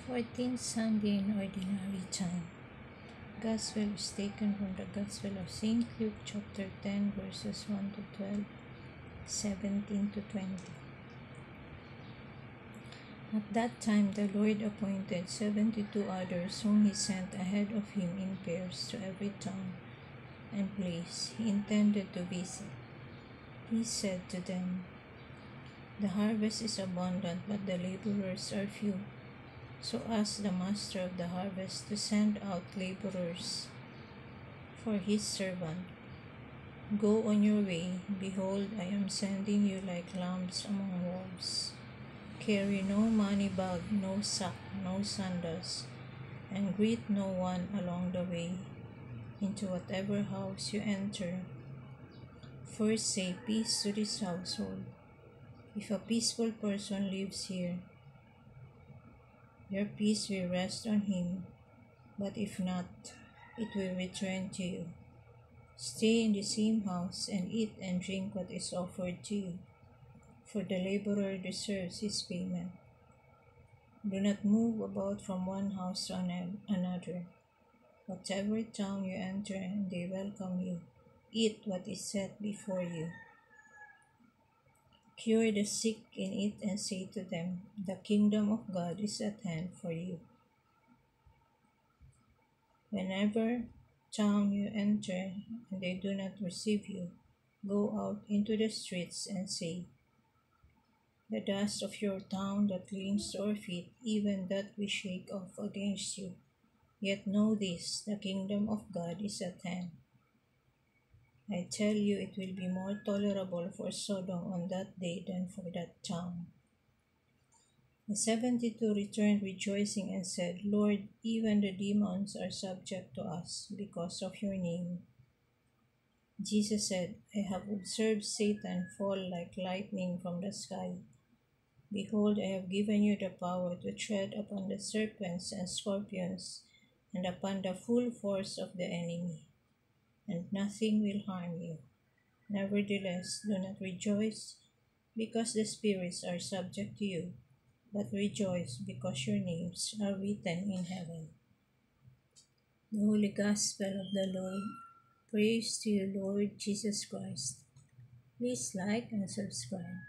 14th Sunday in Ordinary Time. Gospel is taken from the Gospel of St. Luke chapter 10 verses 1 to 12, 17 to 20. At that time the Lord appointed 72 others whom he sent ahead of him in pairs to every town and place he intended to visit. He said to them, "The harvest is abundant, but the laborers are few. So ask the master of the harvest to send out laborers for his servant. Go on your way. Behold, I am sending you like lambs among wolves. Carry no money bag, no sack, no sandals, and greet no one along the way. Into whatever house you enter, first say peace to this household. If a peaceful person lives here, your peace will rest on him, but if not, it will return to you. Stay in the same house and eat and drink what is offered to you, for the laborer deserves his payment. Do not move about from one house to another. Whatever town you enter and they welcome you, eat what is set before you. Cure the sick in it and say to them, the kingdom of God is at hand for you. Whenever town you enter and they do not receive you, go out into the streets and say, the dust of your town that clings to our feet, even that we shake off against you. Yet know this, the kingdom of God is at hand. I tell you, it will be more tolerable for Sodom on that day than for that town." The 72 returned rejoicing and said, "Lord, even the demons are subject to us because of your name." Jesus said, "I have observed Satan fall like lightning from the sky. Behold, I have given you the power to tread upon the serpents and scorpions and upon the full force of the enemy, and nothing will harm you. Nevertheless, do not rejoice because the spirits are subject to you, but rejoice because your names are written in heaven." The Holy Gospel of the Lord. Praise to you, Lord Jesus Christ. Please like and subscribe.